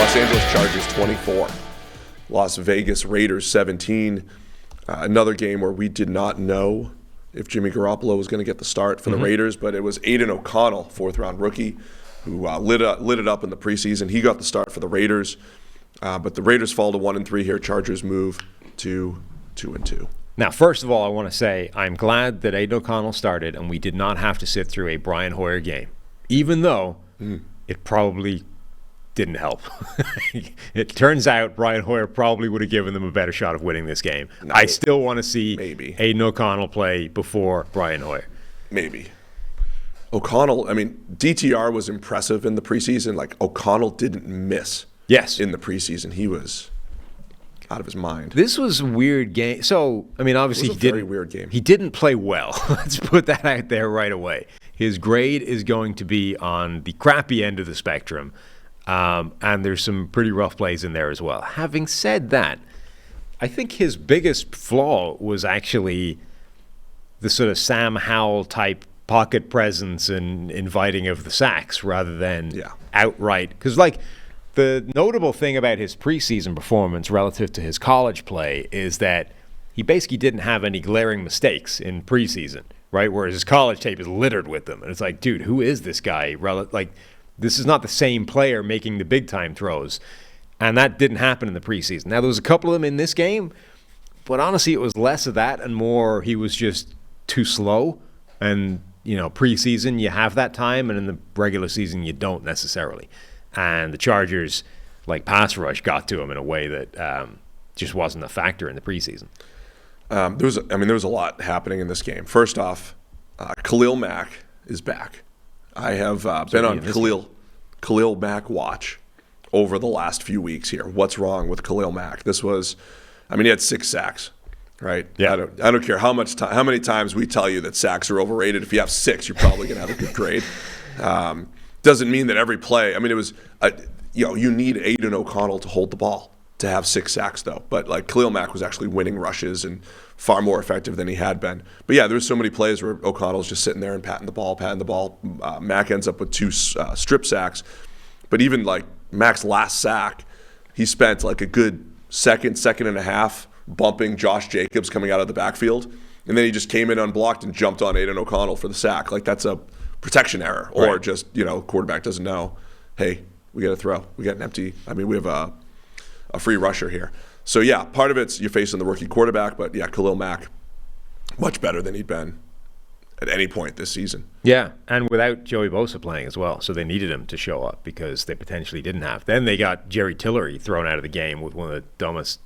Los Angeles Chargers 24, Las Vegas Raiders 17. Another game where we did not know if Jimmy Garoppolo was going to get the start for the Raiders, but it was Aiden O'Connell, fourth-round rookie, who lit it up in the preseason. He got the start for the Raiders, but the Raiders fall to 1-3 here. Chargers move to 2-2. Now, first of all, I want to say I'm glad that Aiden O'Connell started and we did not have to sit through a Brian Hoyer game, even though it probably didn't help. It turns out Brian Hoyer probably would have given them a better shot of winning this game. No, I still want to see Aiden O'Connell play before Brian Hoyer. Maybe. O'Connell, I mean, DTR was impressive in the preseason. Like, O'Connell didn't miss in the preseason. He was out of his mind. This was a weird game. So, I mean, obviously very weird game. He didn't play well. Let's put that out there right away. His grade is going to be on the crappy end of the spectrum. And there's some pretty rough plays in there as well. Having said that, I think his biggest flaw was actually the sort of Sam Howell type pocket presence and inviting of the sacks rather than outright. Because, like, the notable thing about his preseason performance relative to his college play is that he basically didn't have any glaring mistakes in preseason, right? Whereas his college tape is littered with them. And it's like, dude, who is this guy? This is not the same player making the big-time throws. And that didn't happen in the preseason. Now, there was a couple of them in this game, but honestly, it was less of that and more he was just too slow. And, you know, preseason, you have that time, and in the regular season, you don't necessarily. And the Chargers, like, pass rush got to him in a way that just wasn't a factor in the preseason. There was a lot happening in this game. First off, Khalil Mack is back. I have been on Khalil Mack watch over the last few weeks here. What's wrong with Khalil Mack? He had 6 sacks, right? Yeah. I don't care how many times we tell you that sacks are overrated. If you have 6, you're probably going to have a good grade. Doesn't mean that every play. I mean, it was, you need Aiden O'Connell to hold the ball to have 6 sacks, though. But, like, Khalil Mack was actually winning rushes and far more effective than he had been. But, yeah, there's so many plays where O'Connell's just sitting there and patting the ball. Mack ends up with 2 strip sacks. But even, like, Mack's last sack, he spent, like, a good second and a half bumping Josh Jacobs coming out of the backfield. And then he just came in unblocked and jumped on Aiden O'Connell for the sack. Like, that's a protection error. Or just, quarterback doesn't know, hey, we got to throw. We got an empty. I mean, we have a free rusher here. So, yeah, part of it's you're facing the rookie quarterback, but, yeah, Khalil Mack, much better than he'd been at any point this season. Yeah, and without Joey Bosa playing as well, so they needed him to show up because they potentially didn't have. Then they got Jerry Tillery thrown out of the game with one of the dumbest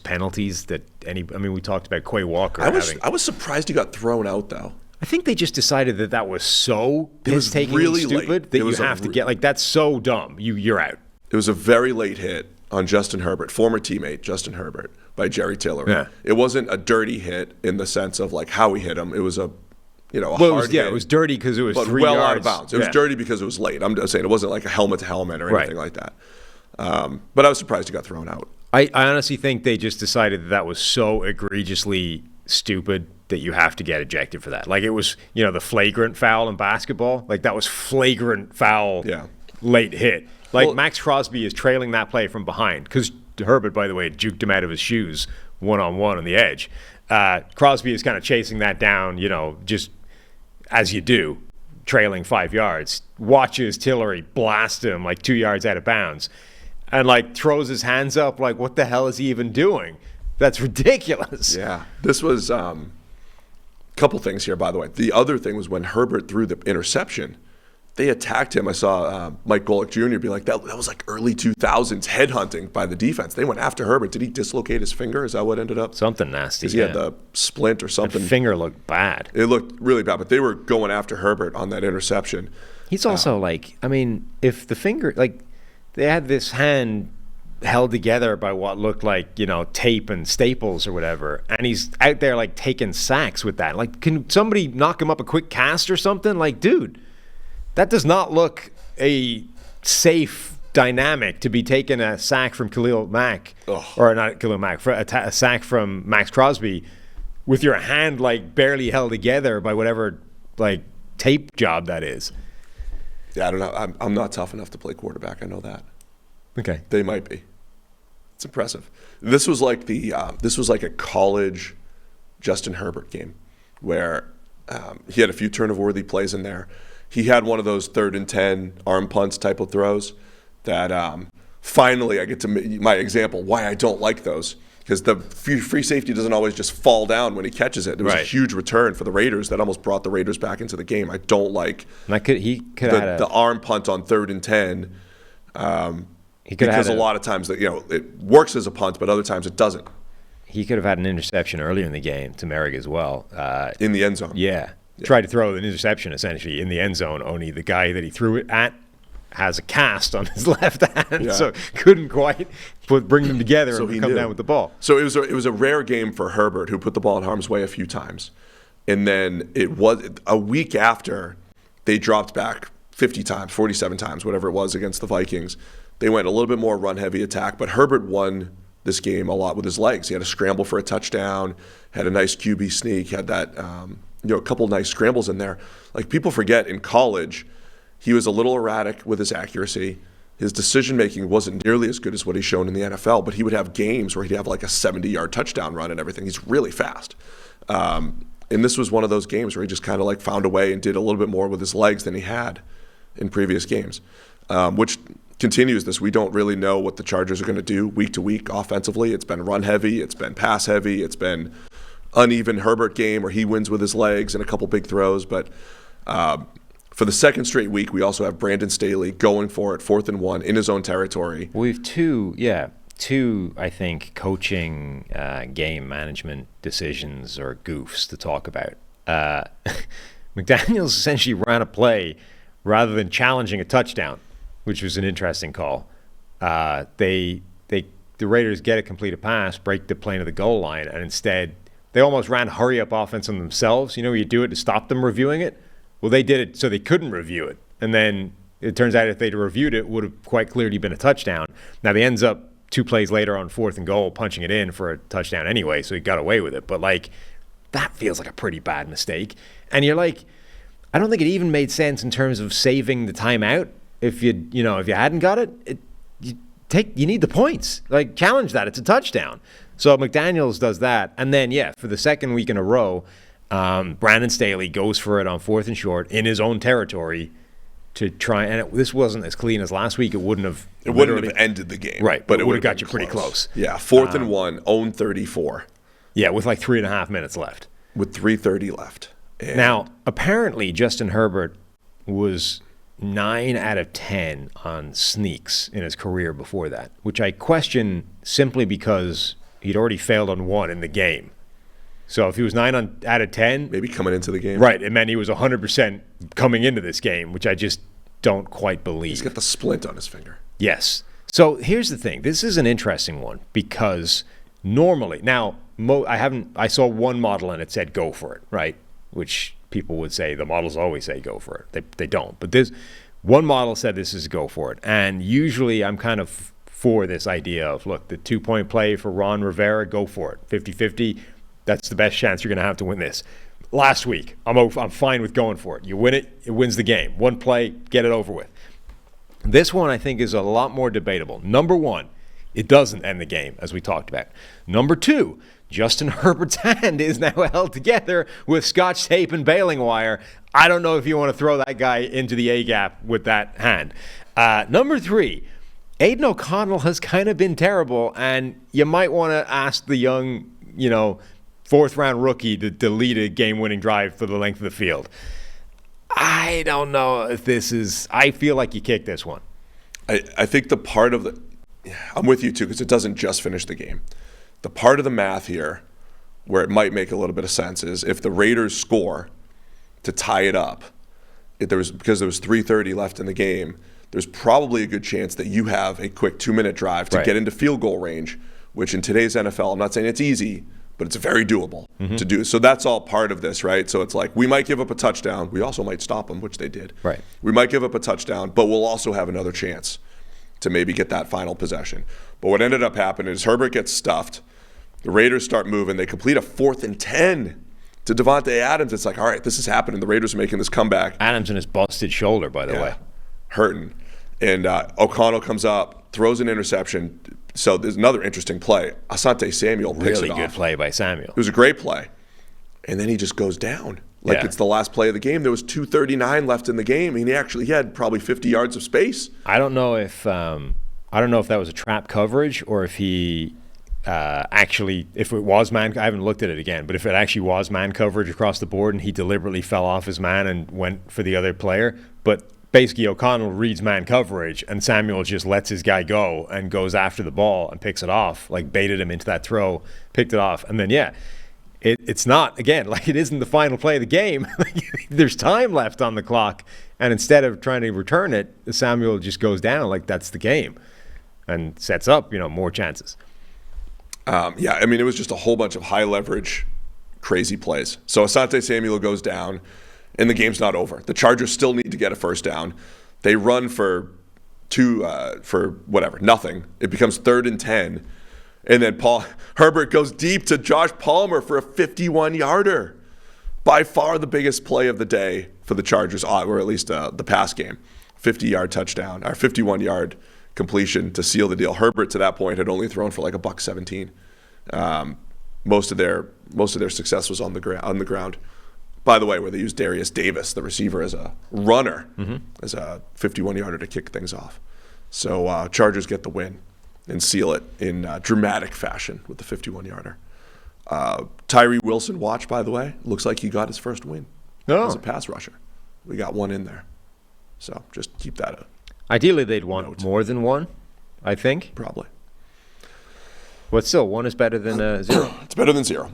penalties that we talked about Quay Walker I was surprised he got thrown out, though. I think they just decided that was so piss-taking really and stupid late. That you have to get, like, that's so dumb. You're out. It was a very late hit on Justin Herbert, former teammate Justin Herbert, by Jerry Tillery. Yeah. It wasn't a dirty hit in the sense of, like, how he hit him. It was a hard hit. It was dirty because it was but 3 well yards. Out of bounds. It was dirty because it was late. I'm just saying it wasn't like a helmet-to-helmet or anything like that. But I was surprised he got thrown out. I honestly think they just decided that was so egregiously stupid that you have to get ejected for that. Like, it was, the flagrant foul in basketball. Like, that was flagrant foul late hit. Like, Max Crosby is trailing that play from behind because Herbert, by the way, juked him out of his shoes one-on-one on the edge. Crosby is kind of chasing that down, just as you do, trailing 5 yards. Watches Tillery blast him like 2 yards out of bounds and, like, throws his hands up like, what the hell is he even doing? That's ridiculous. Yeah. This was a couple things here, by the way. The other thing was when Herbert threw the interception, they attacked him. I saw Mike Golick Jr. be like, that was like early 2000s headhunting by the defense. They went after Herbert. Did he dislocate his finger? Is that what ended up? Something nasty. Because he had the splint or something. The finger looked bad. It looked really bad, but they were going after Herbert on that interception. He's also if the finger, like, they had this hand held together by what looked like, tape and staples or whatever, and he's out there, like, taking sacks with that. Like, can somebody knock him up a quick cast or something? Like, dude, that does not look a safe dynamic to be taking a sack from Khalil Mack, or not Khalil Mack, a sack from Max Crosby with your hand, like, barely held together by whatever, like, tape job that is. Yeah, I don't know. I'm not tough enough to play quarterback. I know that. Okay. They might be. It's impressive. This was like a college Justin Herbert game where he had a few turnover-worthy plays in there. He had one of those 3rd and 10 arm punts type of throws that finally I get to my example why I don't like those, because the free safety doesn't always just fall down when he catches it. It was a huge return for the Raiders that almost brought the Raiders back into the game. I don't like the arm punt on 3rd and 10. Because a lot of times that it works as a punt, but other times it doesn't. He could have had an interception earlier in the game to Merrick as well. In the end zone. Yeah. Tried to throw an interception essentially in the end zone, only the guy that he threw it at has a cast on his left hand, so couldn't quite bring them together and come down with the ball. So it was a rare game for Herbert, who put the ball in harm's way a few times. And then it was a week after they dropped back 50 times, 47 times, whatever it was against the Vikings. They went a little bit more run-heavy attack, but Herbert won this game a lot with his legs. He had a scramble for a touchdown, had a nice QB sneak, had that a couple nice scrambles in there. Like, people forget, in college, he was a little erratic with his accuracy. His decision-making wasn't nearly as good as what he's shown in the NFL, but he would have games where he'd have like a 70-yard touchdown run and everything. He's really fast. And this was one of those games where he just kind of like found a way and did a little bit more with his legs than he had in previous games, which continues this. We don't really know what the Chargers are going to do week to week offensively. It's been run heavy. It's been pass heavy. It's been uneven Herbert game where he wins with his legs and a couple big throws. But for the second straight week, we also have Brandon Staley going for it, 4th and 1 in his own territory. We have two, I think, coaching game management decisions or goofs to talk about. McDaniels essentially ran a play rather than challenging a touchdown, which was an interesting call. The Raiders get a completed pass, break the plane of the goal line, and instead they almost ran hurry-up offense on themselves. You know, you do it to stop them reviewing it. Well, they did it so they couldn't review it. And then it turns out if they'd reviewed it, it would have quite clearly been a touchdown. Now, they ends up 2 plays later on 4th and goal, punching it in for a touchdown anyway, so he got away with it. But, like, that feels like a pretty bad mistake. And you're like, I don't think it even made sense in terms of saving the timeout. If you hadn't got it, you need the points. Like, challenge that. It's a touchdown. So McDaniels does that. And then, for the second week in a row, Brandon Staley goes for it on 4th and short in his own territory to try. And this wasn't as clean as last week. It wouldn't have ended the game. Right. But it would have got you pretty close. Yeah. 4th and 1, own 34. Yeah, with like 3.5 minutes left. With 3:30 left. And now, apparently, Justin Herbert was 9 out of 10 on sneaks in his career before that, which I question simply because he'd already failed on 1 in the game. So if he was 9 out of 10... Maybe coming into the game. Right, it meant he was 100% coming into this game, which I just don't quite believe. He's got the splint on his finger. Yes. So here's the thing. This is an interesting one because normally... Now, I saw one model and it said go for it, right? Which people would say the models always say go for it. They don't. But this one model said this is go for it. And usually I'm kind of for this idea of, look, the 2-point play for Ron Rivera, go for it. 50-50, that's the best chance you're going to have to win this. Last week, I'm fine with going for it. You win it, it wins the game. One play, get it over with. This one I think is a lot more debatable. Number 1, it doesn't end the game, as we talked about. Number 2, Justin Herbert's hand is now held together with scotch tape and baling wire. I don't know if you want to throw that guy into the A-gap with that hand. Number 3, Aiden O'Connell has kind of been terrible, and you might want to ask the young, 4th-round rookie to lead a game-winning drive for the length of the field. I don't know if this is... I feel like you kicked this one. I think the part of the... I'm with you, too, because it doesn't just finish the game. The part of the math here where it might make a little bit of sense is if the Raiders score to tie it up, because there was 3:30 left in the game, there's probably a good chance that you have a quick 2-minute drive to get into field goal range, which in today's NFL, I'm not saying it's easy, but it's very doable to do. So that's all part of this, right? So it's like we might give up a touchdown. We also might stop them, which they did. Right. We might give up a touchdown, but we'll also have another chance to maybe get that final possession. But what ended up happening is Herbert gets stuffed. The Raiders start moving. They complete a 4th and 10 to Devontae Adams. It's like, all right, this is happening. The Raiders are making this comeback. Adams and his busted shoulder, by the way. Hurting. And O'Connell comes up, throws an interception. So there's another interesting play. Asante Samuel picks it off. Really good play by Samuel. It was a great play. And then he just goes down. Like it's the last play of the game. There was 2:39 left in the game. And he had probably 50 yards of space. I don't know if that was a trap coverage or if he if it was man. I haven't looked at it again, but if it actually was man coverage across the board and he deliberately fell off his man and went for the other player, but basically O'Connell reads man coverage and Samuel just lets his guy go and goes after the ball and picks it off, like baited him into that throw, picked it off, and then it's not, again, like it isn't the final play of the game. There's time left on the clock, and instead of trying to return it, Samuel just goes down like that's the game and sets up, more chances. It was just a whole bunch of high leverage, crazy plays. So Asante Samuel goes down, and the game's not over. The Chargers still need to get a first down. They run for nothing. It becomes 3rd and 10. And then Herbert goes deep to Josh Palmer for a 51-yarder. By far the biggest play of the day for the Chargers, or at least the pass game. 50-yard touchdown, or 51-yard completion to seal the deal. Herbert to that point had only thrown for like $117. Most of their success was on the ground. By the way, where they used Darius Davis, the receiver, as a runner, as a 51-yarder to kick things off. So Chargers get the win and seal it in dramatic fashion with the 51-yarder. Tyree Wilson, watch, by the way, looks like he got his first win as a pass rusher. We got one in there. So just keep that up. Ideally, they'd want more than one, I think. Probably. But still, one is better than 0. It's better than 0.